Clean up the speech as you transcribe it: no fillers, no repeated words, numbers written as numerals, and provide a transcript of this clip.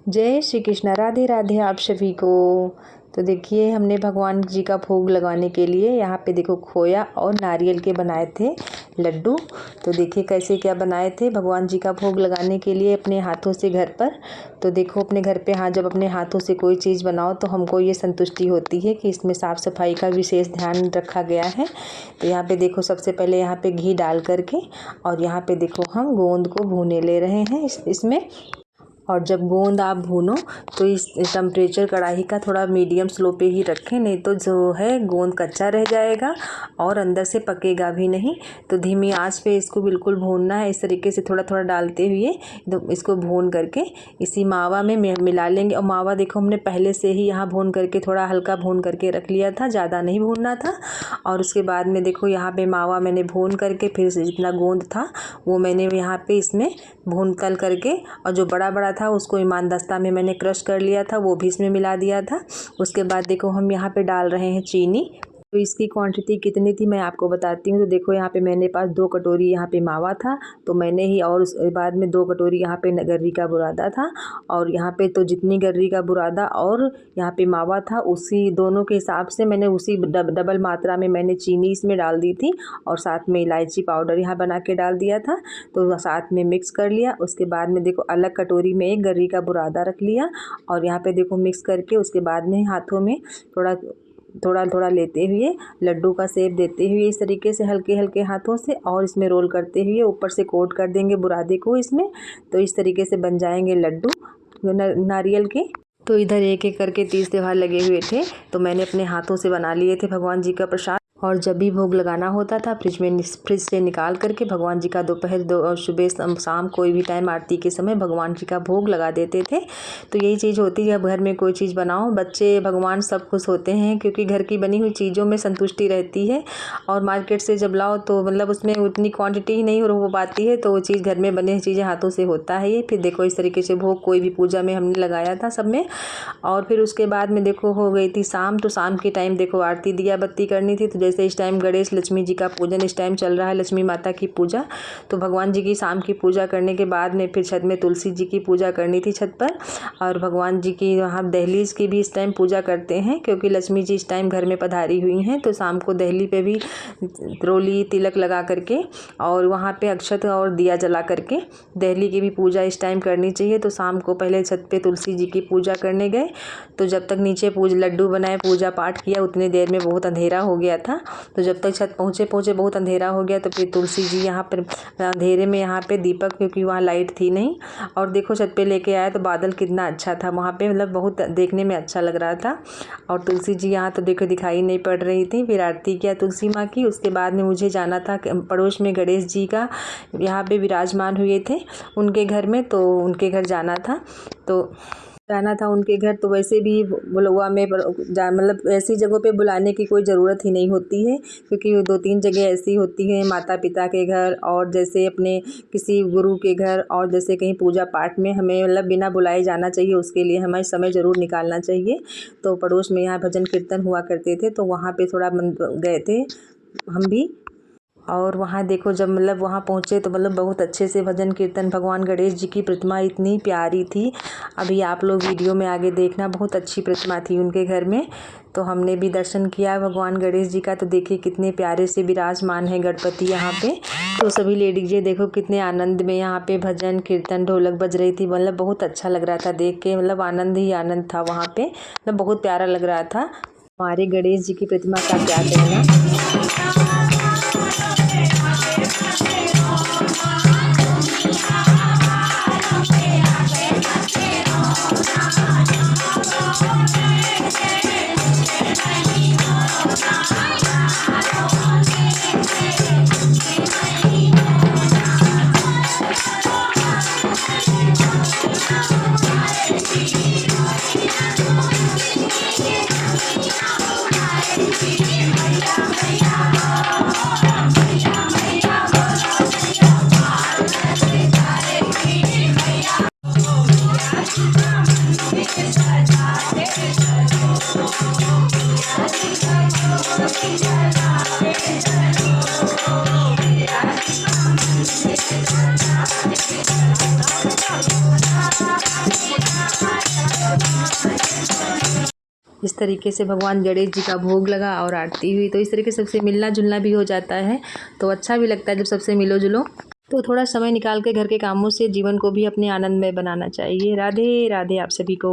जय श्री कृष्ण, राधे राधे आप सभी को। तो देखिए हमने भगवान जी का भोग लगाने के लिए यहाँ पे देखो खोया और नारियल के बनाए थे लड्डू। तो देखिए कैसे क्या बनाए थे भगवान जी का भोग लगाने के लिए अपने हाथों से घर पर। तो देखो अपने घर पे जब अपने हाथों से कोई चीज़ बनाओ तो हमको ये संतुष्टि होती है कि इसमें साफ़ सफाई का विशेष ध्यान रखा गया है। तो यहाँ पे देखो सबसे पहले यहाँ पे घी डाल करके और यहाँ पे देखो हम गोंद को भूने ले रहे हैं इसमें। और जब गोंद आप भूनो तो इस टेम्परेचर कढ़ाई का थोड़ा मीडियम स्लो पे ही रखें, नहीं तो जो है गोंद कच्चा रह जाएगा और अंदर से पकेगा भी नहीं। तो धीमी आंच पे इसको बिल्कुल भूनना है। इस तरीके से थोड़ा थोड़ा डालते हुए तो इसको भून करके इसी मावा में मिला लेंगे। और मावा देखो हमने पहले से ही यहाँ भून करके थोड़ा हल्का भून करके रख लिया था, ज़्यादा नहीं भूनना था। और उसके बाद में देखो यहाँ पे मावा मैंने भून करके फिर जितना गोंद था वो मैंने यहाँ पे इसमें भून तल करके और जो बड़ा बड़ा था उसको ईमानदस्ता में मैंने क्रश कर लिया था, वो भी इसमें मिला दिया था। उसके बाद देखो हम यहाँ पे डाल रहे हैं चीनी। तो इसकी क्वांटिटी कितनी थी मैं आपको बताती हूँ। तो देखो यहाँ पे मेरे पास 2 कटोरी यहाँ पे मावा था, तो मैंने ही और उसके बाद में 2 कटोरी यहाँ पे गर्री का बुरादा था। और यहाँ पे तो जितनी गर्री का बुरादा और यहाँ पे मावा था उसी दोनों के हिसाब से मैंने उसी डबल मात्रा में मैंने चीनी इसमें डाल दी थी और साथ में इलायची पाउडर यहाँ बना के डाल दिया था। तो साथ में मिक्स कर लिया। उसके बाद में देखो अलग कटोरी में एक गर्री का बुरादा रख लिया और यहाँ पे देखो मिक्स करके उसके बाद में हाथों में थोड़ा थोड़ा लेते हुए लड्डू का शेप देते हुए इस तरीके से हल्के हल्के हाथों से और इसमें रोल करते हुए ऊपर से कोट कर देंगे बुरादे को इसमें। तो इस तरीके से बन जाएंगे लड्डू नारियल के। तो इधर एक एक करके 30 त्योहार लगे हुए थे, तो मैंने अपने हाथों से बना लिए थे भगवान जी का प्रसाद। और जब भी भोग लगाना होता था फ्रिज से निकाल करके भगवान जी का दोपहर और सुबह शाम कोई भी टाइम आरती के समय भगवान जी का भोग लगा देते थे। तो यही चीज़ होती है, घर में कोई चीज़ बनाओ बच्चे भगवान सब खुश होते हैं क्योंकि घर की बनी हुई चीज़ों में संतुष्टि रहती है। और मार्केट से जब लाओ तो मतलब उसमें उतनी क्वान्टिटी ही नहीं हो पाती है, तो वो चीज़ घर में बनी चीज़ें हाथों से होता है ये। फिर देखो इस तरीके से भोग कोई भी पूजा में हमने लगाया था सब में। और फिर उसके बाद में देखो हो गई थी शाम। तो शाम के टाइम देखो आरती दिया बत्ती करनी थी। तो जैसे इस टाइम गणेश लक्ष्मी जी का पूजन इस टाइम चल रहा है, लक्ष्मी माता की पूजा। तो भगवान जी की शाम की पूजा करने के बाद में फिर छत में तुलसी जी की पूजा करनी थी छत पर। और भगवान जी की वहाँ दहलीज की भी इस टाइम पूजा करते हैं क्योंकि लक्ष्मी जी इस टाइम घर में पधारी हुई हैं। तो शाम को दहली पे भी रोली तिलक लगा करके और वहाँ पे अक्षत और दिया जला करके दहली की भी पूजा इस टाइम करनी चाहिए। तो शाम को पहले छत पे तुलसी जी की पूजा करने गए। तो जब तक नीचे लड्डू बनाए पूजा पाठ किया उतनी देर में बहुत अंधेरा हो गया था। तो जब तक छत पहुँचे बहुत अंधेरा हो गया। तो फिर तुलसी जी यहाँ पर अंधेरे में यहाँ पे दीपक, क्योंकि वहाँ लाइट थी नहीं। और देखो छत पे लेके आया तो बादल कितना अच्छा था वहाँ पे, मतलब बहुत देखने में अच्छा लग रहा था। और तुलसी जी यहाँ तो देखो दिखाई नहीं पड़ रही थी। फिर आरती किया तुलसी माँ की। उसके बाद में मुझे जाना था पड़ोस में गणेश जी का यहाँ पे विराजमान हुए थे उनके घर में, तो उनके घर जाना था। जाना था उनके घर। तो वैसे भी बुलवा में मतलब ऐसी जगहों पे बुलाने की कोई ज़रूरत ही नहीं होती है क्योंकि 2-3 जगह ऐसी होती हैं, माता पिता के घर और जैसे अपने किसी गुरु के घर और जैसे कहीं पूजा पाठ में हमें मतलब बिना बुलाए जाना चाहिए, उसके लिए हमें समय ज़रूर निकालना चाहिए। तो पड़ोस में यहाँ भजन कीर्तन हुआ करते थे तो वहाँ पर थोड़ा गए थे हम भी। और वहाँ देखो जब मतलब वहाँ पहुँचे तो मतलब बहुत अच्छे से भजन कीर्तन, भगवान गणेश जी की प्रतिमा इतनी प्यारी थी। अभी आप लोग वीडियो में आगे देखना, बहुत अच्छी प्रतिमा थी उनके घर में। तो हमने भी दर्शन किया भगवान गणेश जी का। तो देखिए कितने प्यारे से विराजमान है गणपति यहाँ पे। तो सभी लेडीजें देखो कितने आनंद में यहाँ पे भजन कीर्तन ढोलक बज रही थी, मतलब बहुत अच्छा लग रहा था देख के, मतलब आनंद ही आनंद था वहाँ पे, मतलब बहुत प्यारा लग रहा था। हमारे गणेश जी की प्रतिमा का क्या कहना। इस तरीके से भगवान गणेश जी का भोग लगा और आरती हुई। तो इस तरीके से सबसे मिलना जुलना भी हो जाता है, तो अच्छा भी लगता है जब सबसे मिलो जुलो। तो थोड़ा समय निकाल के घर के कामों से जीवन को भी अपने आनंदमय बनाना चाहिए। राधे राधे आप सभी को।